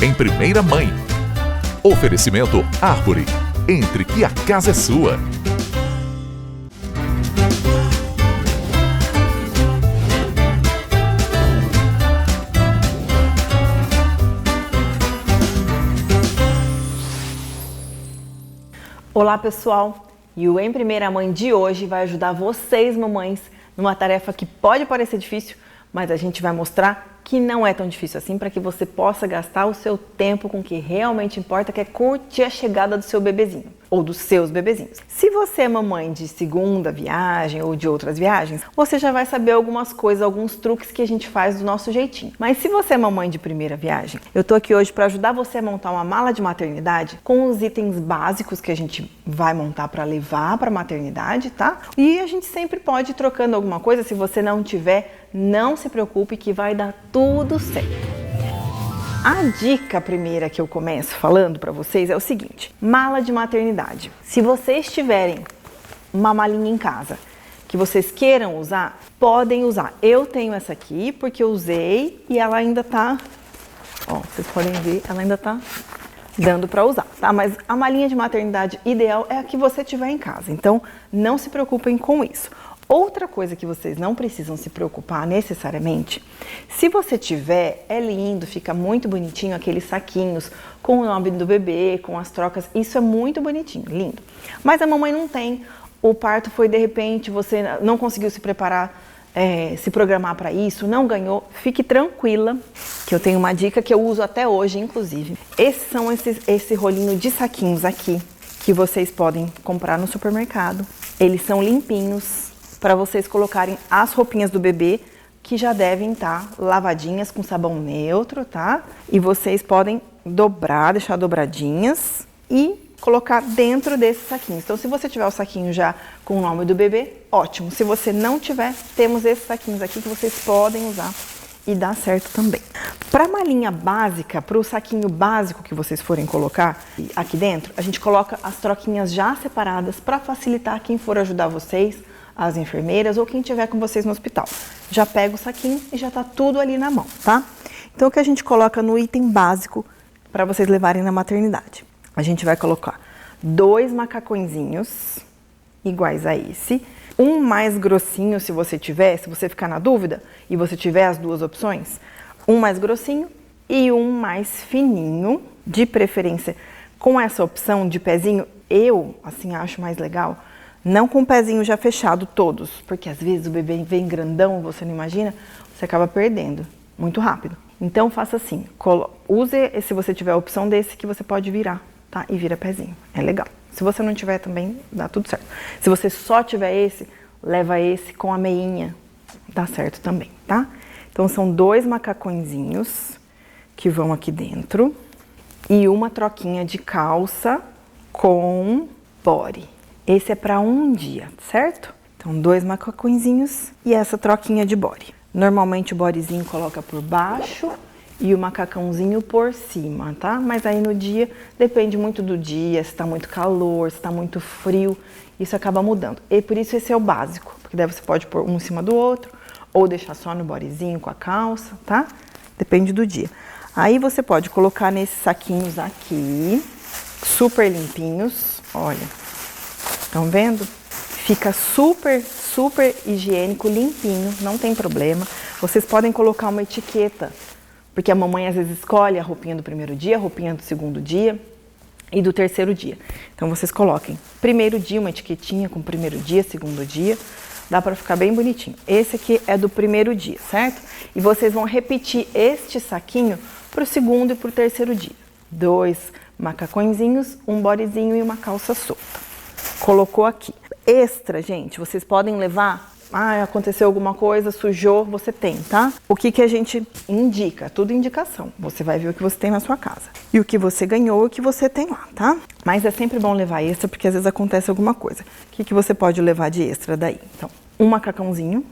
em primeira mãe. Oferecimento Árvore. Entre que a casa é sua. Olá pessoal, e o Em Primeira Mãe de hoje vai ajudar vocês mamães numa tarefa que pode parecer difícil, mas a gente vai mostrar que não é tão difícil assim para que você possa gastar o seu tempo com o que realmente importa, que é curtir a chegada do seu bebezinho ou dos seus bebezinhos. Se você é mamãe de segunda viagem ou de outras viagens, você já vai saber algumas coisas, alguns truques que a gente faz do nosso jeitinho. Mas se você é mamãe de primeira viagem, eu tô aqui hoje para ajudar você a montar uma mala de maternidade com os itens básicos que a gente vai montar para levar para a maternidade, tá? E a gente sempre pode ir trocando alguma coisa. Se você não tiver, não se preocupe que vai dar tudo certo. A dica primeira que eu começo falando para vocês é o seguinte: mala de maternidade. Se vocês tiverem uma malinha em casa que vocês queiram usar, podem usar. Eu tenho essa aqui porque eu usei e ela ainda tá, ó, vocês podem ver, ela ainda tá dando para usar, tá? Mas a malinha de maternidade ideal é a que você tiver em casa. Então, não se preocupem com isso. Outra coisa que vocês não precisam se preocupar necessariamente, se você tiver, é lindo, fica muito bonitinho aqueles saquinhos com o nome do bebê, com as trocas, isso é muito bonitinho, lindo. Mas a mamãe não tem, o parto foi de repente, você não conseguiu se preparar, se programar para isso, não ganhou, fique tranquila, que eu tenho uma dica que eu uso até hoje, inclusive. Esse rolinho de saquinhos aqui, que vocês podem comprar no supermercado, eles são limpinhos, para vocês colocarem as roupinhas do bebê, que já devem estar lavadinhas com sabão neutro, tá? E vocês podem dobrar, deixar dobradinhas e colocar dentro desses saquinhos. Então, se você tiver o saquinho já com o nome do bebê, ótimo. Se você não tiver, temos esses saquinhos aqui que vocês podem usar e dá certo também. Para a malinha básica, para o saquinho básico que vocês forem colocar aqui dentro, a gente coloca as troquinhas já separadas para facilitar quem for ajudar vocês, as enfermeiras ou quem tiver com vocês no hospital. Já pega o saquinho e já tá tudo ali na mão, tá? Então, o que a gente coloca no item básico para vocês levarem na maternidade? A gente vai colocar 2 macacõezinhos iguais a esse, um mais grossinho se você tiver, se você ficar na dúvida e você tiver as duas opções, um mais grossinho e um mais fininho, de preferência com essa opção de pezinho, eu, assim, acho mais legal. Não com o pezinho já fechado todos, porque às vezes o bebê vem grandão, você não imagina, você acaba perdendo muito rápido. Então faça assim, use, se você tiver a opção desse, que você pode virar, tá? E vira pezinho, é legal. Se você não tiver também, dá tudo certo. Se você só tiver esse, leva esse com a meinha, dá certo também, tá? Então são 2 macacõezinhos que vão aqui dentro e uma troquinha de calça com body. Esse é para um dia, certo? Então, 2 macacõezinhos e essa troquinha de body. Normalmente o bodyzinho coloca por baixo e o macacãozinho por cima, tá? Mas aí no dia, depende muito do dia, se tá muito calor, se tá muito frio, isso acaba mudando. E por isso esse é o básico, porque daí você pode pôr um em cima do outro, ou deixar só no bodyzinho com a calça, tá? Depende do dia. Aí você pode colocar nesses saquinhos aqui, super limpinhos, olha. Estão vendo? Fica super, super higiênico, limpinho, não tem problema. Vocês podem colocar uma etiqueta, porque a mamãe às vezes escolhe a roupinha do primeiro dia, a roupinha do segundo dia e do terceiro dia. Então vocês coloquem primeiro dia, uma etiquetinha com primeiro dia, segundo dia, dá para ficar bem bonitinho. Esse aqui é do primeiro dia, certo? E vocês vão repetir este saquinho para o segundo e para o terceiro dia. 2 macacõezinhos, um bodyzinho e uma calça solta. Colocou aqui. Extra, gente, vocês podem levar, aconteceu alguma coisa, sujou, você tem, tá? O que a gente indica? Tudo indicação. Você vai ver o que você tem na sua casa. E o que você ganhou e o que você tem lá, tá? Mas é sempre bom levar extra, porque às vezes acontece alguma coisa. O que você pode levar de extra daí? Então, um macacãozinho,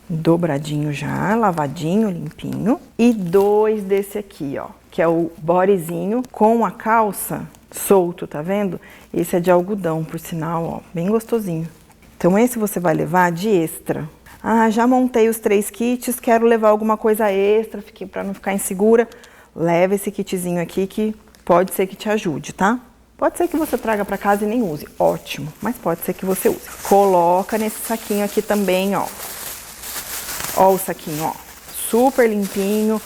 dobradinho já, lavadinho, limpinho. E 2 desse aqui, ó, que é o bodyzinho com a calça solto, tá vendo? Esse é de algodão, por sinal, ó, bem gostosinho. Então esse você vai levar de extra. Já montei os 3 kits, quero levar alguma coisa extra, para não ficar insegura. leva esse kitzinho aqui que pode ser que te ajude, tá? Pode ser que você traga para casa e nem use, ótimo, mas pode ser que você use. Coloca nesse saquinho aqui também, ó. Ó o saquinho, ó, super limpinho,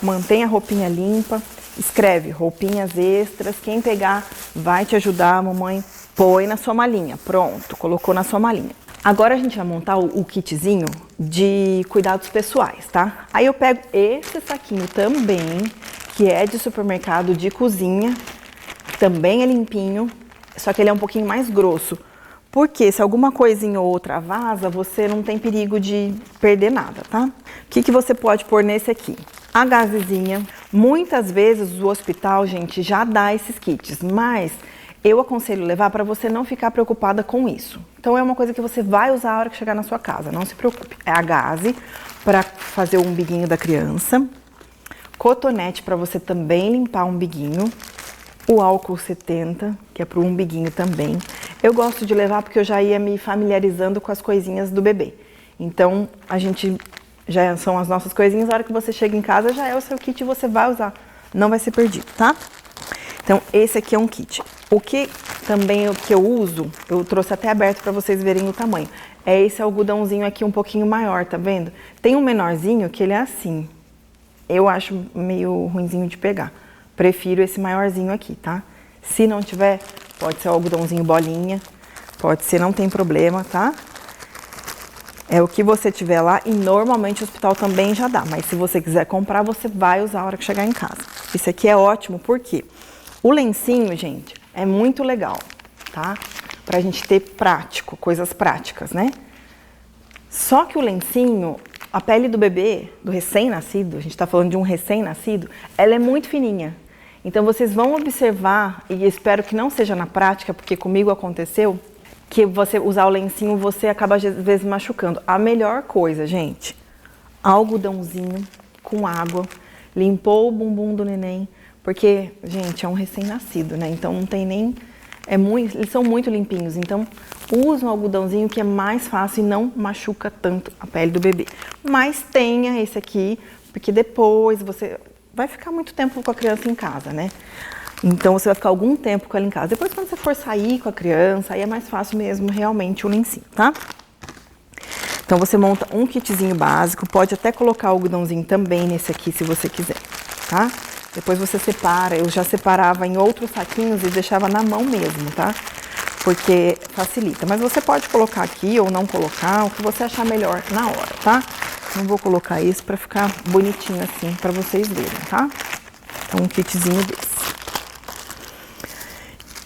mantém a roupinha limpa. Escreve roupinhas extras, quem pegar vai te ajudar, mamãe. Põe na sua malinha, pronto, colocou na sua malinha. Agora a gente vai montar o kitzinho de cuidados pessoais, tá? Aí eu pego esse saquinho também, que é de supermercado de cozinha, também é limpinho, só que ele é um pouquinho mais grosso. Porque se alguma coisinha ou outra vaza, você não tem perigo de perder nada, tá? O que você pode pôr nesse aqui? A gazezinha. Muitas vezes o hospital, gente, já dá esses kits, mas eu aconselho levar para você não ficar preocupada com isso. Então é uma coisa que você vai usar a hora que chegar na sua casa, não se preocupe. É a gaze para fazer o umbiguinho da criança, cotonete para você também limpar o umbiguinho, o álcool 70, que é para o umbiguinho também. Eu gosto de levar porque eu já ia me familiarizando com as coisinhas do bebê. Então a gente já são as nossas coisinhas, a hora que você chega em casa já é o seu kit e você vai usar, não vai ser perdido, tá? Então esse aqui é um kit. O que também que eu uso, eu trouxe até aberto para vocês verem o tamanho, é esse algodãozinho aqui um pouquinho maior, tá vendo? Tem um menorzinho que ele é assim, eu acho meio ruinzinho de pegar, prefiro esse maiorzinho aqui, tá? Se não tiver, pode ser o algodãozinho bolinha, pode ser, não tem problema, tá? É o que você tiver lá e normalmente o hospital também já dá, mas se você quiser comprar, você vai usar a hora que chegar em casa. Isso aqui é ótimo, porque o lencinho, gente, é muito legal, tá? Pra gente ter prático, coisas práticas, né? Só que o lencinho, a pele do bebê, do recém-nascido, a gente tá falando de um recém-nascido, ela é muito fininha. Então vocês vão observar, e espero que não seja na prática, porque comigo aconteceu, que você usar o lencinho, você acaba às vezes machucando. A melhor coisa, gente, algodãozinho com água, limpou o bumbum do neném, porque, gente, é um recém-nascido, né? Então não tem nem... eles são muito limpinhos, então usa um algodãozinho que é mais fácil e não machuca tanto a pele do bebê. Mas tenha esse aqui, porque depois você vai ficar muito tempo com a criança em casa, né? Então você vai ficar algum tempo com ela em casa. Depois quando você for sair com a criança, aí é mais fácil mesmo realmente o lencinho, tá? Então você monta um kitzinho básico, pode até colocar o algodãozinho também nesse aqui se você quiser, tá? Depois você separa, eu já separava em outros saquinhos e deixava na mão mesmo, tá? Porque facilita. Mas você pode colocar aqui ou não colocar, o que você achar melhor na hora, tá? Não vou colocar isso pra ficar bonitinho assim, pra vocês verem, tá? Então um kitzinho desse.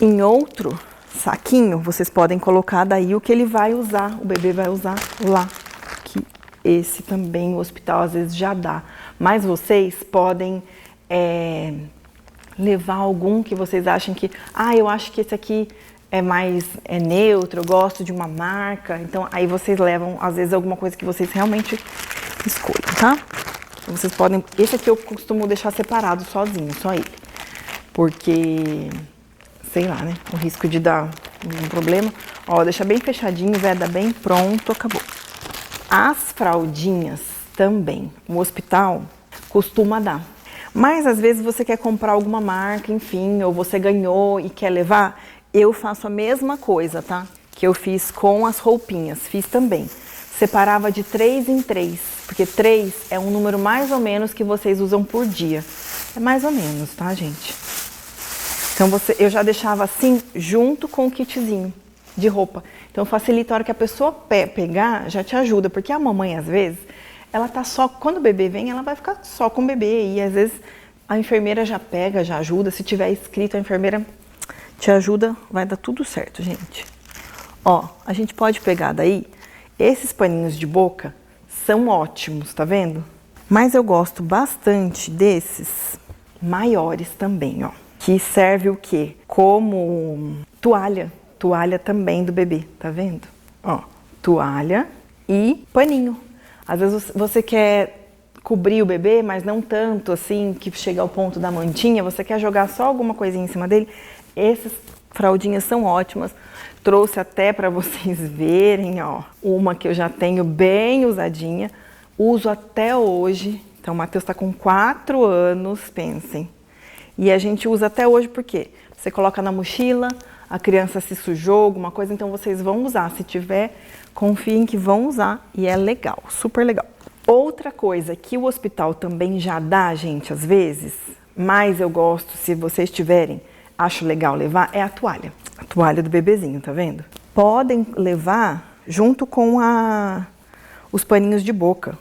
Em outro saquinho, vocês podem colocar daí o que ele vai usar, o bebê vai usar lá. Que esse também o hospital às vezes já dá. Mas vocês podem levar algum que vocês achem que... eu acho que esse aqui é neutro, eu gosto de uma marca. Então aí vocês levam, às vezes, alguma coisa que vocês realmente escolhem, tá? Então, vocês podem... Esse aqui eu costumo deixar separado sozinho, só ele. Porque... sei lá, né? O risco de dar um problema. Ó, deixa bem fechadinho, veda bem, pronto, acabou. As fraldinhas também, o hospital costuma dar. Mas às vezes você quer comprar alguma marca, enfim, ou você ganhou e quer levar, eu faço a mesma coisa, tá? Que eu fiz com as roupinhas, fiz também. Separava de 3 em 3, porque 3 é um número mais ou menos que vocês usam por dia. É mais ou menos, tá, gente? Então eu já deixava assim, junto com o kitzinho de roupa. Então facilita a hora que a pessoa pegar, já te ajuda. Porque a mamãe, às vezes, ela tá só... Quando o bebê vem, ela vai ficar só com o bebê. E às vezes a enfermeira já pega, já ajuda. Se tiver escrito, a enfermeira te ajuda, vai dar tudo certo, gente. Ó, a gente pode pegar daí, esses paninhos de boca são ótimos, tá vendo? Mas eu gosto bastante desses maiores também, ó. Que serve o quê? Como toalha. Toalha também do bebê, tá vendo? Ó, toalha e paninho. Às vezes você quer cobrir o bebê, mas não tanto assim, que chega ao ponto da mantinha. Você quer jogar só alguma coisinha em cima dele. Essas fraldinhas são ótimas. Trouxe até para vocês verem, ó. Uma que eu já tenho bem usadinha. Uso até hoje, Então, o Matheus está com 4 anos, pensem. E a gente usa até hoje porque você coloca na mochila, a criança se sujou, alguma coisa, então vocês vão usar. Se tiver, confiem que vão usar e é legal, super legal. Outra coisa que o hospital também já dá, gente, às vezes, mas eu gosto, se vocês tiverem, acho legal levar, é a toalha do bebezinho, tá vendo? Podem levar junto com os paninhos de boca.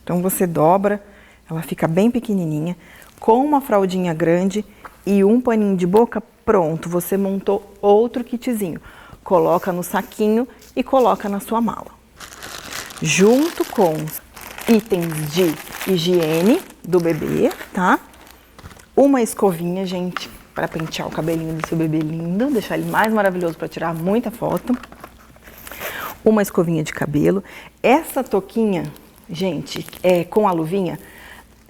Então você dobra, ela fica bem pequenininha, com uma fraldinha grande e um paninho de boca, pronto, você montou outro kitzinho. Coloca no saquinho e coloca na sua mala. Junto com itens de higiene do bebê, tá? Uma escovinha, gente, para pentear o cabelinho do seu bebê lindo, deixar ele mais maravilhoso para tirar muita foto. Uma escovinha de cabelo. Essa touquinha, gente, com a luvinha,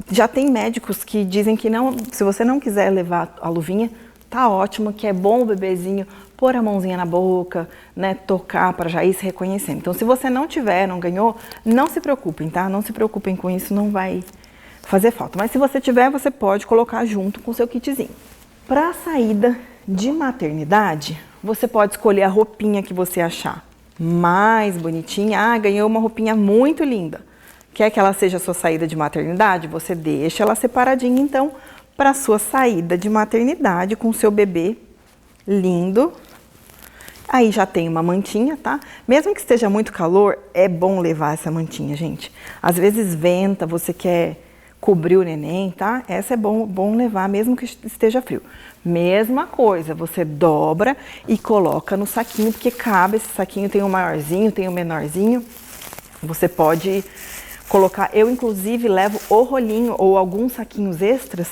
já tem médicos que dizem que não, se você não quiser levar a luvinha, tá ótimo, que é bom o bebezinho pôr a mãozinha na boca, né, tocar para já ir se reconhecendo. Então, se você não tiver, não ganhou, não se preocupem, tá? Não se preocupem com isso, não vai fazer falta. Mas se você tiver, você pode colocar junto com o seu kitzinho. Para a saída de maternidade, você pode escolher a roupinha que você achar mais bonitinha. Ah, ganhou uma roupinha muito linda. Quer que ela seja a sua saída de maternidade? Você deixa ela separadinha, então, para a sua saída de maternidade com o seu bebê lindo. Aí já tem uma mantinha, tá? Mesmo que esteja muito calor, é bom levar essa mantinha, gente. Às vezes venta, você quer cobrir o neném, tá? Essa é bom levar, mesmo que esteja frio. Mesma coisa, você dobra e coloca no saquinho, porque cabe, esse saquinho tem o maiorzinho, tem o menorzinho. Você pode colocar, eu inclusive levo o rolinho ou alguns saquinhos extras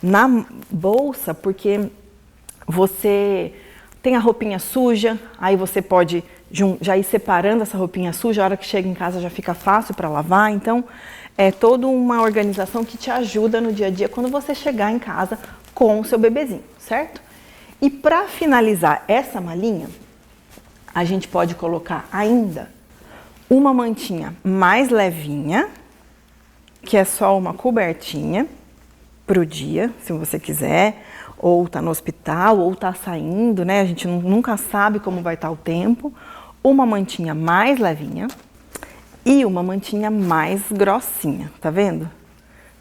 na bolsa, porque você tem a roupinha suja, aí você pode já ir separando essa roupinha suja, a hora que chega em casa já fica fácil para lavar. Então, é toda uma organização que te ajuda no dia a dia quando você chegar em casa com o seu bebezinho, certo? E para finalizar essa malinha, a gente pode colocar ainda uma mantinha mais levinha, que é só uma cobertinha pro dia, se você quiser, ou tá no hospital, ou tá saindo, né? A gente nunca sabe como vai estar o tempo. Uma mantinha mais levinha e uma mantinha mais grossinha, tá vendo?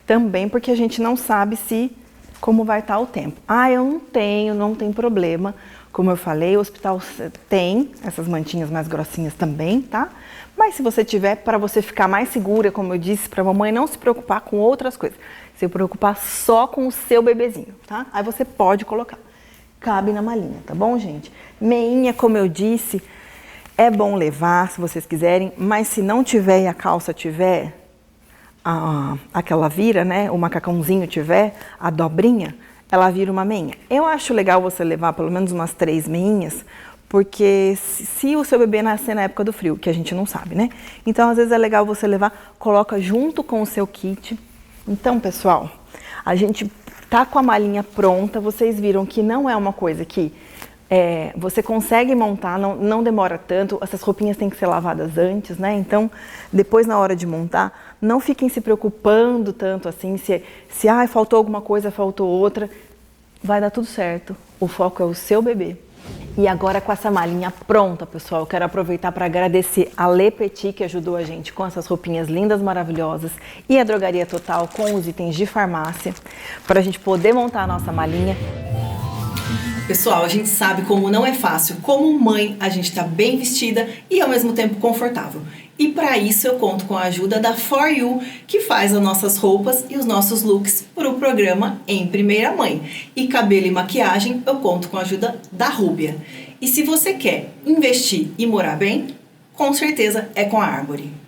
Também porque a gente não sabe como vai estar o tempo. Ah, eu não tem problema. Como eu falei, o hospital tem essas mantinhas mais grossinhas também, tá? Mas se você tiver, para você ficar mais segura, como eu disse, para a mamãe não se preocupar com outras coisas, se preocupar só com o seu bebezinho, tá? Aí você pode colocar. Cabe na malinha, tá bom, gente? Meinha, como eu disse, é bom levar, se vocês quiserem, mas se não tiver e a calça tiver, aquela vira, né? O macacãozinho tiver, a dobrinha, ela vira uma meinha. Eu acho legal você levar pelo menos umas 3 meinhas, porque se o seu bebê nascer na época do frio, que a gente não sabe, né? Então, às vezes é legal você levar, coloca junto com o seu kit. Então, pessoal, a gente tá com a malinha pronta, vocês viram que não é uma coisa que você consegue montar, não demora tanto, essas roupinhas têm que ser lavadas antes, né? Então, depois na hora de montar, não fiquem se preocupando tanto assim, se faltou alguma coisa, faltou outra, vai dar tudo certo. O foco é o seu bebê. E agora com essa malinha pronta, pessoal, eu quero aproveitar para agradecer a Le Petit, que ajudou a gente com essas roupinhas lindas, maravilhosas, e a Drogaria Total com os itens de farmácia, para a gente poder montar a nossa malinha. Pessoal, a gente sabe como não é fácil, como mãe, a gente tá bem vestida e ao mesmo tempo confortável. E para isso eu conto com a ajuda da For You, que faz as nossas roupas e os nossos looks para o programa Em Primeira Mãe. E cabelo e maquiagem eu conto com a ajuda da Rúbia. E se você quer investir e morar bem, com certeza é com a Arbory.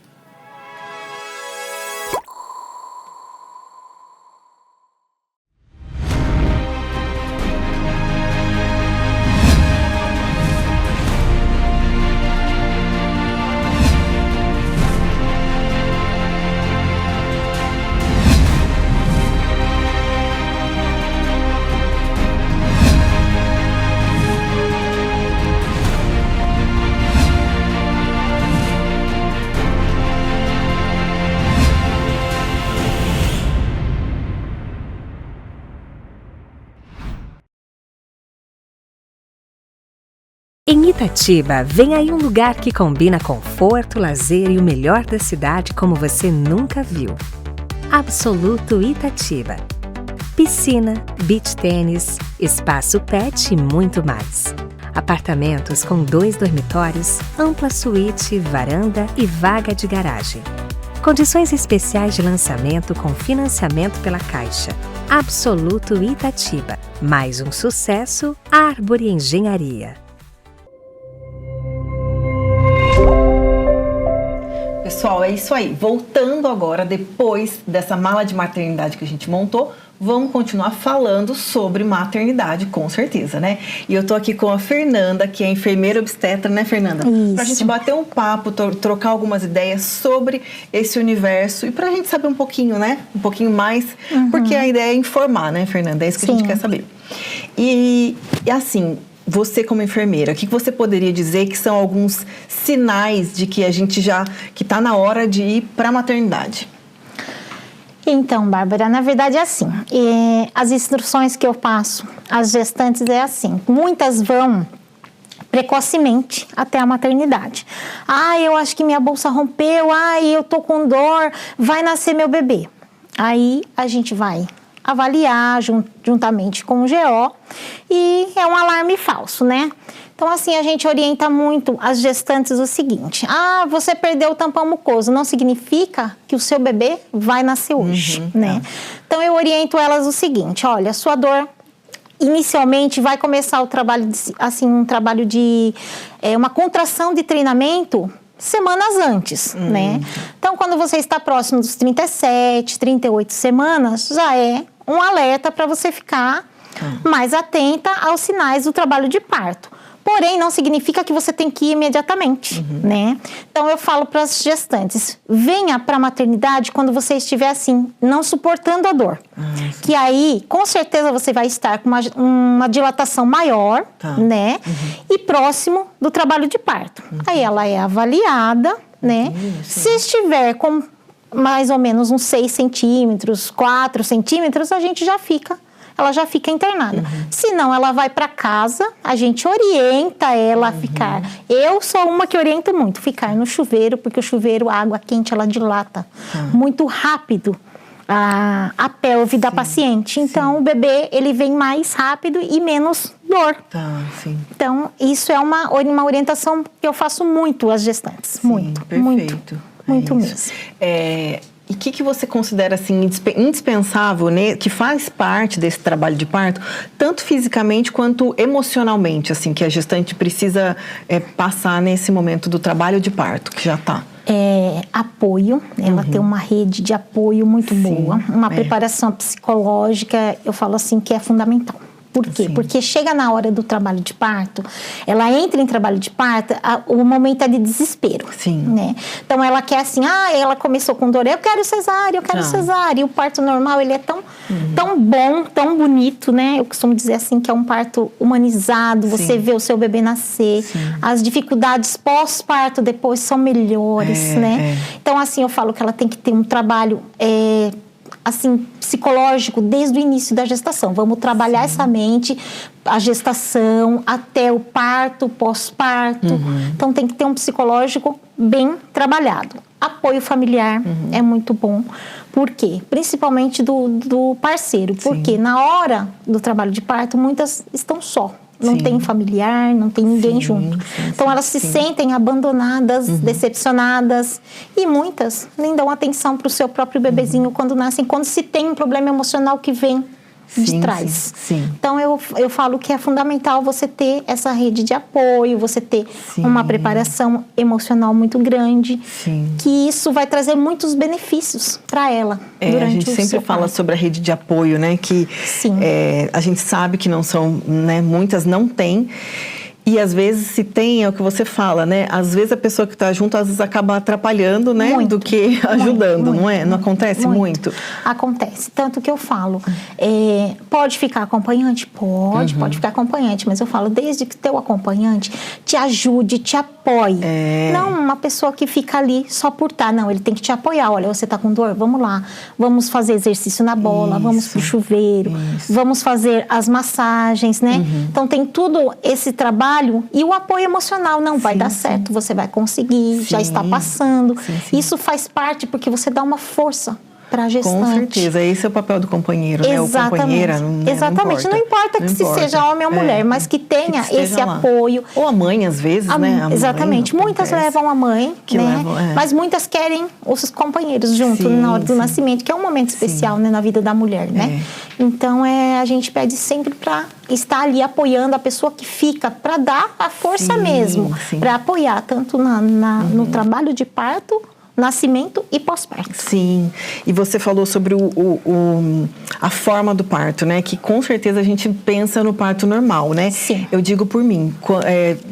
Em Itatiba, vem aí um lugar que combina conforto, lazer e o melhor da cidade como você nunca viu. Absoluto Itatiba. Piscina, beach tênis, espaço pet e muito mais. Apartamentos com 2 dormitórios, ampla suíte, varanda e vaga de garagem. Condições especiais de lançamento com financiamento pela Caixa. Absoluto Itatiba. Mais um sucesso, Árvore Engenharia. Pessoal, é isso aí. Voltando agora, depois dessa mala de maternidade que a gente montou, vamos continuar falando sobre maternidade, com certeza, né? E eu tô aqui com a Fernanda, que é enfermeira obstetra, né, Fernanda? Isso. Pra gente bater um papo, trocar algumas ideias sobre esse universo e pra gente saber um pouquinho, né? Um pouquinho mais, porque a ideia é informar, né, Fernanda? É isso que a gente quer saber. E assim, você como enfermeira, o que você poderia dizer que são alguns sinais de que a gente já, que tá na hora de ir pra maternidade? Então, Bárbara, na verdade é assim, as instruções que eu passo às gestantes é assim, muitas vão precocemente até a maternidade. Eu acho que minha bolsa rompeu, eu tô com dor, vai nascer meu bebê. Aí a gente vai avaliar juntamente com o GO e é um alarme falso, né? Então, assim, a gente orienta muito as gestantes o seguinte: você perdeu o tampão mucoso, não significa que o seu bebê vai nascer hoje, né? Então, eu oriento elas o seguinte: olha, a sua dor inicialmente vai começar o trabalho, um trabalho de uma contração de treinamento semanas antes, né? Então, quando você está próximo dos 37, 38 semanas, já é um alerta para você ficar mais atenta aos sinais do trabalho de parto. Porém, não significa que você tem que ir imediatamente, né? Então, eu falo para as gestantes, venha para a maternidade quando você estiver assim, não suportando a dor. Que aí, com certeza, você vai estar com uma dilatação maior, né? E próximo do trabalho de parto. Aí ela é avaliada, né? Se estiver com mais ou menos uns 6 centímetros, 4 centímetros, ela já fica internada. Se não, ela vai para casa, a gente orienta ela a ficar. Eu sou uma que oriento muito, ficar no chuveiro, porque o chuveiro, a água quente, ela dilata muito rápido a pelve da paciente. Então, o bebê, ele vem mais rápido e menos dor. Então, isso é uma orientação que eu faço muito às gestantes. Muito, perfeito. Muito mesmo. E o que você considera assim indispensável, né, que faz parte desse trabalho de parto, tanto fisicamente quanto emocionalmente, assim, que a gestante precisa passar nesse momento do trabalho de parto, que já está? Apoio, ela tem uma rede de apoio muito boa, uma preparação psicológica, eu falo assim, que é fundamental. Por quê? Porque chega na hora do trabalho de parto, ela entra em trabalho de parto, o momento é de desespero. Né? Então, ela quer assim, ela começou com dor, eu quero cesárea, cesárea. E o parto normal, ele é tão bom, tão bonito, né? Eu costumo dizer assim, que é um parto humanizado, você vê o seu bebê nascer, as dificuldades pós-parto depois são melhores, né? Então, assim, eu falo que ela tem que ter um trabalho assim, psicológico desde o início da gestação. Vamos trabalhar essa mente, a gestação, até o parto, pós-parto. Então, tem que ter um psicológico bem trabalhado. Apoio familiar é muito bom. Por quê? Principalmente do parceiro. Porque na hora do trabalho de parto, muitas estão só. Não tem familiar, não tem ninguém junto. Então, elas se sentem abandonadas, decepcionadas. E muitas nem dão atenção para o seu próprio bebezinho quando nascem, quando se tem um problema emocional que vem de trás. Então, eu falo que é fundamental você ter essa rede de apoio, você ter uma preparação emocional muito grande, que isso vai trazer muitos benefícios para ela durante a gente sempre fala sobre a rede de apoio, né? Que a gente sabe que não são, né? Muitas não têm. E às vezes, se tem, é o que você fala, né? Às vezes a pessoa que está junto, às vezes acaba atrapalhando, né? Do que ajudando, não é? Não acontece muito? Acontece. Tanto que eu falo, pode ficar acompanhante? Pode ficar acompanhante. Mas eu falo, desde que teu acompanhante te ajude, te apoie. Não uma pessoa que fica ali só por estar. Não, ele tem que te apoiar. Olha, você está com dor? Vamos lá. Vamos fazer exercício na bola, vamos pro chuveiro, vamos fazer as massagens, né? Então, tem tudo esse trabalho trabalho e o apoio emocional. Não, vai dar certo, você vai conseguir, já está passando. Isso faz parte porque você dá uma força para a gestante. Com certeza, esse é o papel do companheiro, né? O companheira, exatamente. Não importa que se seja homem ou mulher, mas que tenha esse apoio. Ou a mãe, às vezes, né? Exatamente. Muitas levam a mãe, né? Mas muitas querem os companheiros junto na hora do nascimento, que é um momento especial, né, na vida da mulher, né? Então, a gente pede sempre para estar ali apoiando a pessoa que fica, para dar a força mesmo, para apoiar tanto no trabalho de parto, nascimento e pós-parto. Sim, e você falou sobre a forma do parto, né? Que com certeza a gente pensa no parto normal, né? Sim. Eu digo por mim,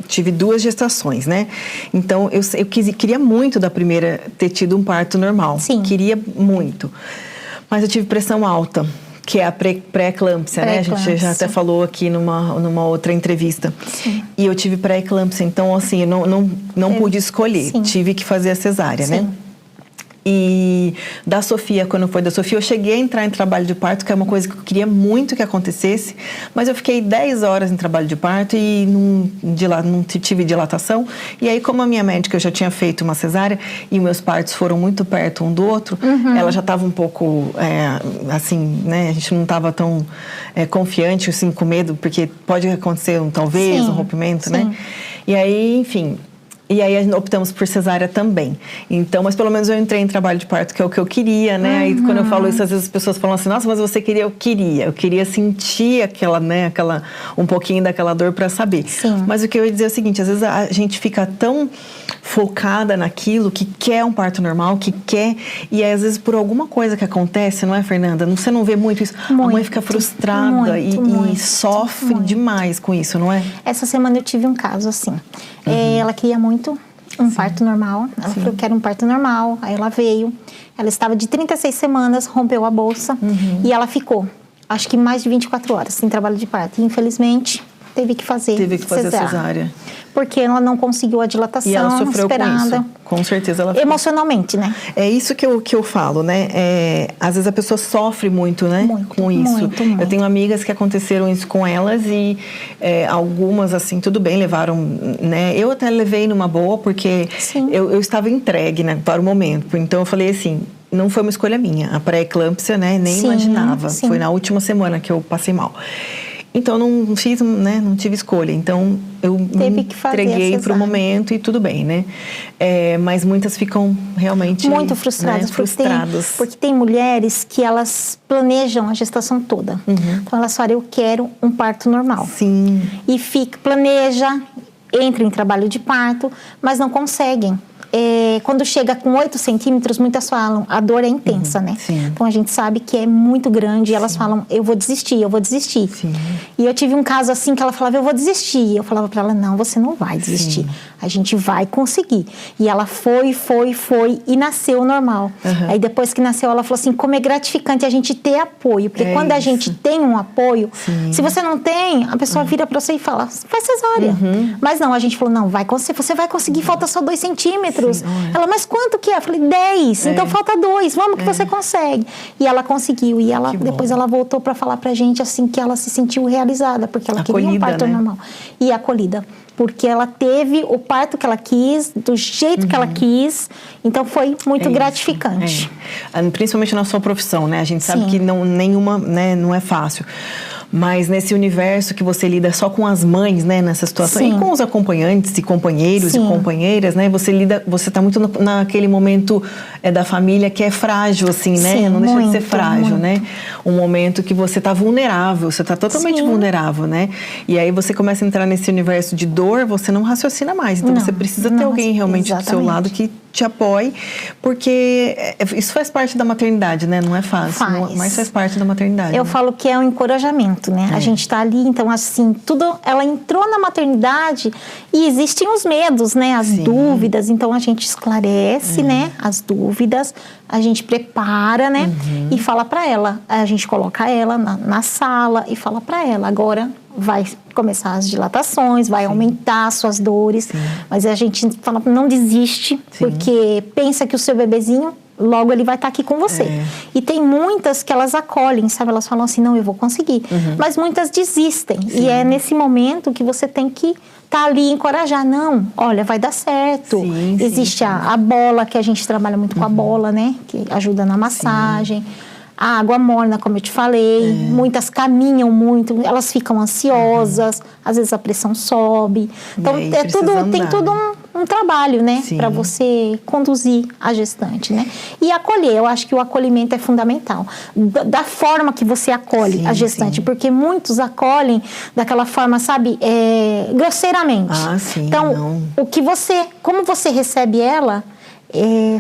tive 2 gestações, né? Então, eu queria muito da primeira ter tido um parto normal. Sim. Queria muito. Mas eu tive pressão alta, que é a pré-eclâmpsia, né? A gente já até falou aqui numa outra entrevista. Sim. E eu tive pré-eclâmpsia, então, assim, eu não pude escolher. Sim. Tive que fazer a cesárea, né? E da Sofia, quando foi da Sofia, eu cheguei a entrar em trabalho de parto, que é uma coisa que eu queria muito que acontecesse, mas eu fiquei 10 horas em trabalho de parto e não tive dilatação. E aí, como a minha médica já tinha feito uma cesárea e meus partos foram muito perto um do outro, ela já estava um pouco, assim, né? A gente não estava tão confiante, assim, com medo, porque pode acontecer talvez um rompimento, né? E aí, enfim... E aí optamos por cesárea também. Então, mas pelo menos eu entrei em trabalho de parto, que é o que eu queria, né? Aí quando eu falo isso, às vezes as pessoas falam assim, nossa, mas você queria? Eu queria sentir aquela, né, um pouquinho daquela dor para saber. Sim. Mas o que eu ia dizer é o seguinte, às vezes a gente fica tão focada naquilo, que quer um parto normal, que quer, e aí, às vezes por alguma coisa que acontece, não é, Fernanda? Você não vê muito isso? A mãe fica frustrada e sofre demais com isso, não é? Essa semana eu tive um caso assim. Ela queria muito um parto normal. Ela falou, eu quero um parto normal. Aí ela veio. Ela estava de 36 semanas, rompeu a bolsa e ela ficou, acho que mais de 24 horas sem trabalho de parto. E, infelizmente, teve que fazer cesárea. Porque ela não conseguiu a dilatação esperada. E ela sofreu com isso. Com certeza ela... Emocionalmente, né? É isso que eu falo, né? Às vezes a pessoa sofre muito, né? Com isso. Muito. Eu tenho amigas que aconteceram isso com elas e algumas, assim, tudo bem, levaram, né? Eu até levei numa boa, porque eu estava entregue, né, para o momento. Então eu falei assim, não foi uma escolha minha. A pré-eclâmpsia, né? Nem imaginava. Foi na última semana que eu passei mal. Então, não fiz, né? Não tive escolha. Então, eu me entreguei para o momento e tudo bem, né? Mas muitas ficam realmente... muito frustradas. Né? Porque tem mulheres que elas planejam a gestação toda. Então, elas falam, eu quero um parto normal. Sim. E planeja, entra em trabalho de parto, mas não conseguem. Quando chega com 8 centímetros, muitas falam, a dor é intensa, né? Sim. Então, a gente sabe que é muito grande e elas falam, eu vou desistir. Sim. E eu tive um caso assim que ela falava, eu vou desistir. Eu falava para ela, não, você não vai desistir. A gente vai conseguir. E ela foi e nasceu normal. Aí, depois que nasceu, ela falou assim, como é gratificante a gente ter apoio. Porque quando a gente tem um apoio, se você não tem, a pessoa vira para você e fala, faz cesárea. Mas não, a gente falou, não, você vai conseguir, falta só 2 centímetros. Ela, mas quanto que é? Eu falei, 10, então falta 2, vamos que você consegue. E ela conseguiu, e ela depois ela voltou para falar pra gente assim que ela se sentiu realizada, porque ela queria um parto normal. E acolhida, porque ela teve o parto que ela quis, do jeito que ela quis, então foi muito gratificante. Principalmente na sua profissão, né? A gente sabe que nenhuma, né, não é fácil. Mas nesse universo que você lida só com as mães, né, nessa situação, e com os acompanhantes e companheiros e companheiras, né, você está muito naquele momento da família que é frágil, assim, né, não deixa de ser frágil, né, um momento que você está vulnerável, você está totalmente vulnerável, né, e aí você começa a entrar nesse universo de dor, você não raciocina mais, então você precisa ter alguém realmente do seu lado que te apoie, porque isso faz parte da maternidade, né? Não é fácil, mas faz parte da maternidade. Eu falo que é um encorajamento, né? A gente tá ali, então assim, ela entrou na maternidade e existem os medos, né? As dúvidas, então a gente esclarece, né? As dúvidas, a gente prepara, né? E fala para ela, a gente coloca ela na sala e fala para ela, agora vai começar as dilatações, vai aumentar as suas dores, mas a gente fala, não desiste, porque pensa que o seu bebezinho logo ele vai estar aqui com você. E tem muitas que elas acolhem, sabe? Elas falam assim, não, eu vou conseguir. Mas muitas desistem. Sim. E é nesse momento que você tem que estar ali e encorajar. Não, olha, vai dar certo. Sim, existe a bola, que a gente trabalha muito com a bola, né? Que ajuda na massagem. A água morna, como eu te falei, muitas caminham muito, elas ficam ansiosas, às vezes a pressão sobe. Então, tem tudo um trabalho, né, para você conduzir a gestante, né? E acolher, eu acho que o acolhimento é fundamental. Da forma que você acolhe a gestante, porque muitos acolhem daquela forma, sabe, grosseiramente. Então, como você recebe ela,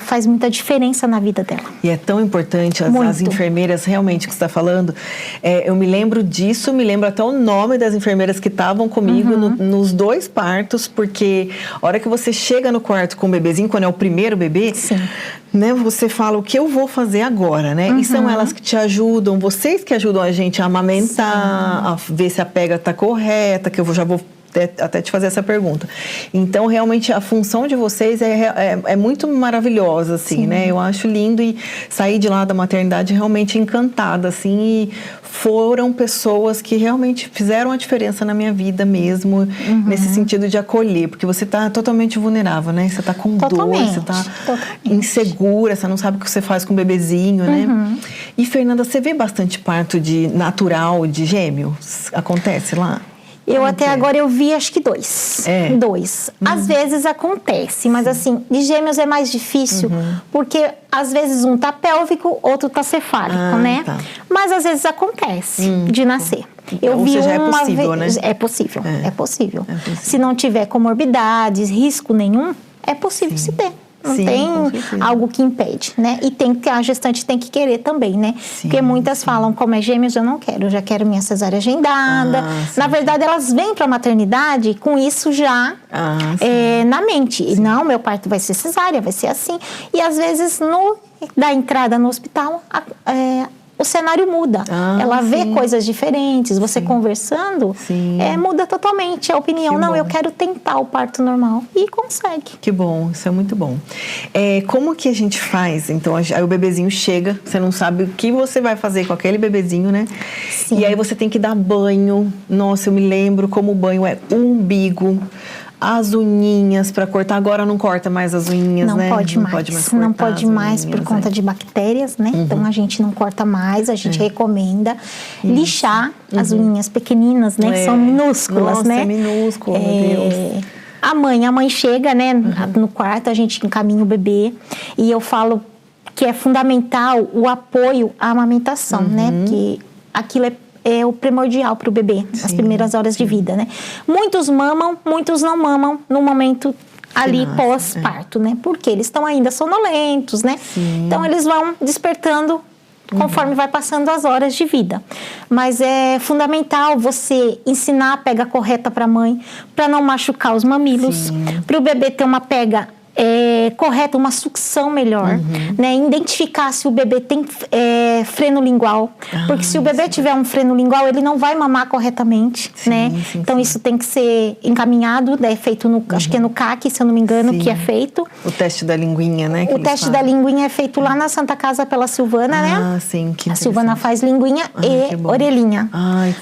faz muita diferença na vida dela. E é tão importante, as enfermeiras, realmente, que você está falando, eu me lembro disso, me lembro até o nome das enfermeiras que estavam comigo nos 2 partos, porque a hora que você chega no quarto com o bebezinho, quando é o primeiro bebê, né, você fala, o que eu vou fazer agora, né? E são elas que te ajudam, vocês que ajudam a gente a amamentar, a ver se a pega está correta, que eu já vou até te fazer essa pergunta. Então, realmente, a função de vocês é muito maravilhosa, assim, né? Eu acho lindo e saí de lá da maternidade realmente encantada, assim, e foram pessoas que realmente fizeram a diferença na minha vida mesmo, nesse sentido de acolher, porque você está totalmente vulnerável, né? Você está com dor, você está insegura, você não sabe o que você faz com o bebezinho, né? E, Fernanda, você vê bastante parto natural de gêmeos? Acontece lá? Eu até agora eu vi acho que 2. 2. Às vezes acontece, mas assim, de gêmeos é mais difícil, porque às vezes um tá pélvico, outro tá cefálico, né? Mas às vezes acontece de nascer. Ou seja, é possível, né? É possível, é possível. Se não tiver comorbidades, risco nenhum, é possível se ter. Não tem algo que impede, né? E a gestante tem que querer também, né? Porque muitas falam, como é gêmeos, eu não quero, eu já quero minha cesárea agendada. Na verdade, elas vêm para a maternidade com isso já na mente. E não, meu parto vai ser cesárea, vai ser assim. E às vezes, da entrada no hospital, o cenário muda. Ela vê coisas diferentes, você conversando, muda totalmente a opinião. Não, eu quero tentar o parto normal. E consegue. Que bom, isso é muito bom. Como que a gente faz? Então, aí o bebezinho chega, você não sabe o que você vai fazer com aquele bebezinho, né? E aí você tem que dar banho. Nossa, eu me lembro como o banho é umbigo. As unhinhas para cortar, agora não corta mais as unhinhas, né? Não pode mais por conta de bactérias, né? Então a gente não corta mais, a gente recomenda lixar as unhinhas pequeninas, né? Que são minúsculas, né? Nossa, é minúsculo, meu Deus. A mãe chega, né? No quarto, a gente encaminha o bebê e eu falo que é fundamental o apoio à amamentação, né? Porque aquilo é o primordial para o bebê, nas primeiras horas de vida, né? Muitos mamam, muitos não mamam no momento ali pós-parto, né? Porque eles estão ainda sonolentos, né? Então, eles vão despertando conforme vai passando as horas de vida. Mas é fundamental você ensinar a pega correta para a mãe, para não machucar os mamilos, para o bebê ter uma pega correta, uma sucção melhor, né? Identificar se o bebê tem freno lingual, porque se o bebê tiver um freno lingual, ele não vai mamar corretamente, né? Então isso tem que ser encaminhado, é feito acho que é no CAC, se eu não me engano, que é feito. O teste da linguinha, né? O teste da linguinha é feito lá na Santa Casa pela Silvana, né? Que a Silvana faz linguinha e orelhinha.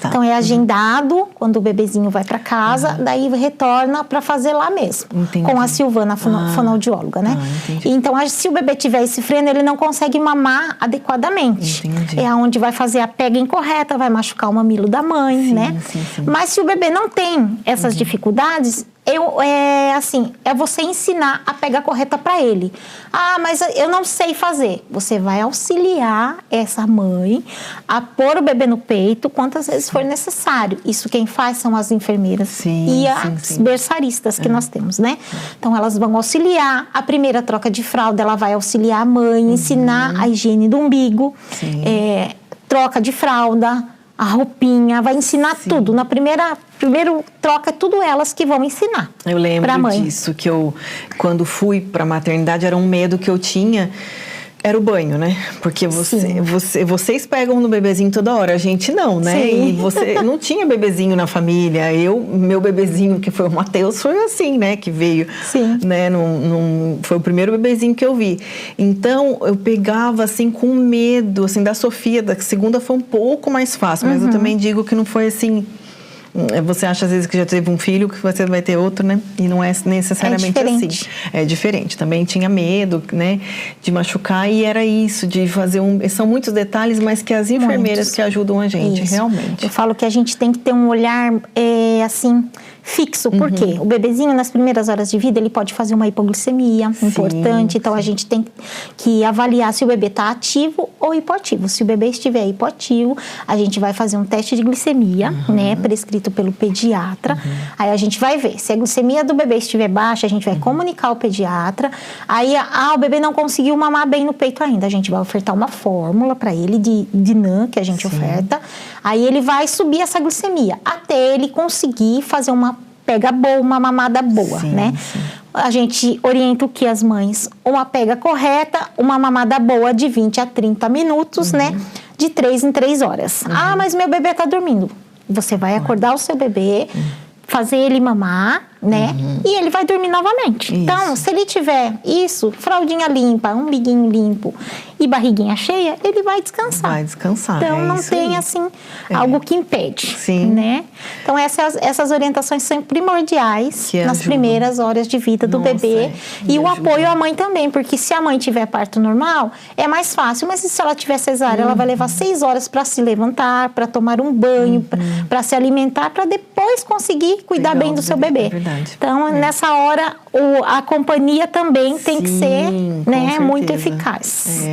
Então é agendado quando o bebezinho vai para casa, daí retorna para fazer lá mesmo, com a Silvana, fonoaudióloga, né? Então, se o bebê tiver esse freno, ele não consegue mamar adequadamente. É onde vai fazer a pega incorreta, vai machucar o mamilo da mãe, né? Mas se o bebê não tem essas dificuldades, é você ensinar a pega correta para ele. Mas eu não sei fazer. Você vai auxiliar essa mãe a pôr o bebê no peito quantas vezes for necessário. Isso quem faz são as enfermeiras e as berçaristas que nós temos, né? Então, elas vão auxiliar. A primeira troca de fralda, ela vai auxiliar a mãe, ensinar a higiene do umbigo, troca de fralda, a roupinha, vai ensinar tudo. Na primeiro troca, é tudo elas que vão ensinar. Eu lembro disso, que eu, quando fui para a maternidade, era um medo que eu tinha Era o banho, né? Porque vocês pegam no bebezinho toda hora, a gente não, né? Sim. E você não tinha bebezinho na família. Meu bebezinho, que foi o Matheus, foi assim, né? Que veio, Sim. né? Foi o primeiro bebezinho que eu vi. Então, eu pegava, assim, com medo, assim, da Sofia. Da segunda foi um pouco mais fácil, mas eu também digo que não foi assim... Você acha às vezes que já teve um filho, que você vai ter outro, né? E não é necessariamente assim. É diferente. Também tinha medo, né? De machucar e era isso, de fazer São muitos detalhes, mas que as enfermeiras que ajudam a gente, realmente. Eu falo que a gente tem que ter um olhar, assim, fixo. Por quê? O bebezinho, nas primeiras horas de vida, ele pode fazer uma hipoglicemia importante. Então, a gente tem que avaliar se o bebê está ativo ou hipoativo. Se o bebê estiver hipoativo, a gente vai fazer um teste de glicemia, né? Prescrito pelo pediatra. Aí a gente vai ver. Se a glicemia do bebê estiver baixa, a gente vai comunicar ao pediatra. Aí, o bebê não conseguiu mamar bem no peito ainda. A gente vai ofertar uma fórmula para ele de NAN, que a gente oferta. Aí ele vai subir essa glicemia até ele conseguir fazer uma pega boa, uma mamada boa, né? A gente orienta o que as mães? Uma pega correta, uma mamada boa de 20 a 30 minutos, né? De 3 em 3 horas. Ah, mas meu bebê tá dormindo. Você vai acordar o seu bebê, fazer ele mamar, né? E ele vai dormir novamente. Isso. Então, se ele tiver fraldinha limpa, umbiguinho limpo e barriguinha cheia, ele vai descansar. Vai descansar. Então, não tem, assim, algo que impede, né? Então, essas orientações são primordiais nas primeiras horas de vida do bebê. E o apoio à mãe também, porque se a mãe tiver parto normal, é mais fácil. Mas se ela tiver cesárea, ela vai levar 6 horas para se levantar, para tomar um banho, para se alimentar, para depois conseguir cuidar bem do seu bebê. É verdade. Então, nessa hora, a companhia também tem que ser, né, muito eficaz.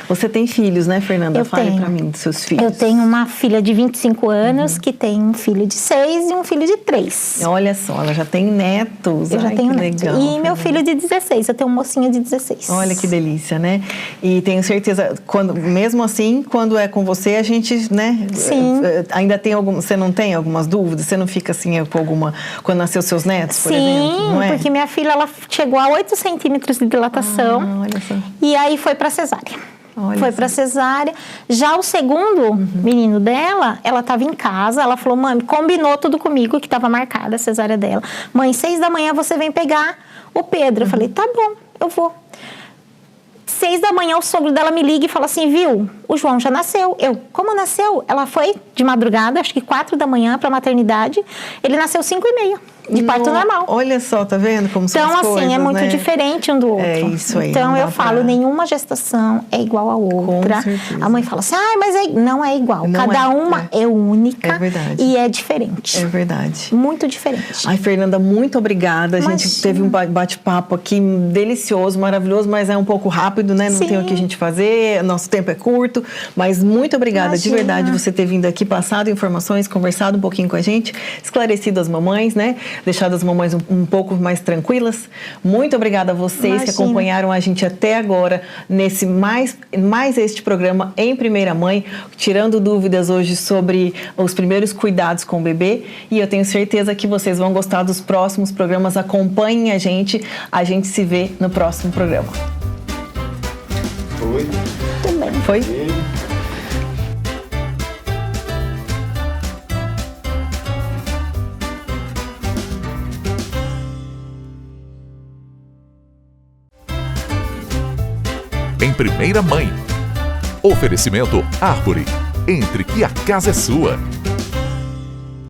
Você tem filhos, né, Fernanda? Fale pra mim dos seus filhos. Eu tenho uma filha de 25 anos que tem um filho de 6 e um filho de 3. Olha só, ela já tem netos. Eu já tenho netos. Legal, e Fernanda. Meu filho de 16, eu tenho um mocinho de 16. Olha que delícia, né? E tenho certeza, mesmo assim, quando é com você, a gente, né? Sim. Ainda tem você não tem algumas dúvidas? Você não fica assim com alguma... Quando nasceu seus netos, por exemplo? Não é? Porque minha filha, ela chegou a 8 centímetros de dilatação. Olha só. E aí foi pra cesárea. Foi pra cesárea. Já o segundo menino dela, ela estava em casa. Ela falou, mãe, combinou tudo comigo, que estava marcada a cesárea dela. Mãe, 6 da manhã você vem pegar o Pedro. Eu falei, tá bom, eu vou. 6 da manhã o sogro dela me liga e fala assim, viu, o João já nasceu. Como nasceu? Ela foi de madrugada, acho que 4 da manhã pra maternidade. Ele nasceu 5h30. De parto normal. Olha só, tá vendo como são as coisas, então, assim, é muito diferente um do outro. É isso aí. Então, eu falo, nenhuma gestação é igual a outra. Com certeza. A mãe fala assim, mas não é igual. Cada uma é única. É verdade. E é diferente. É verdade. Muito diferente. Ai, Fernanda, muito obrigada. A gente teve um bate-papo aqui delicioso, maravilhoso, mas é um pouco rápido, né? Não tem o que a gente fazer, nosso tempo é curto. Mas muito obrigada, de verdade, você ter vindo aqui, passado informações, conversado um pouquinho com a gente, esclarecido as mamães, né? Deixado as mamães um pouco mais tranquilas. Muito obrigada a vocês que acompanharam a gente até agora nesse mais este programa Em Primeira Mãe, tirando dúvidas hoje sobre os primeiros cuidados com o bebê. E eu tenho certeza que vocês vão gostar dos próximos programas. Acompanhem a gente se vê no próximo programa. Foi? Também. Foi? Em Primeira Mãe. Oferecimento Árvore. Entre que a casa é sua.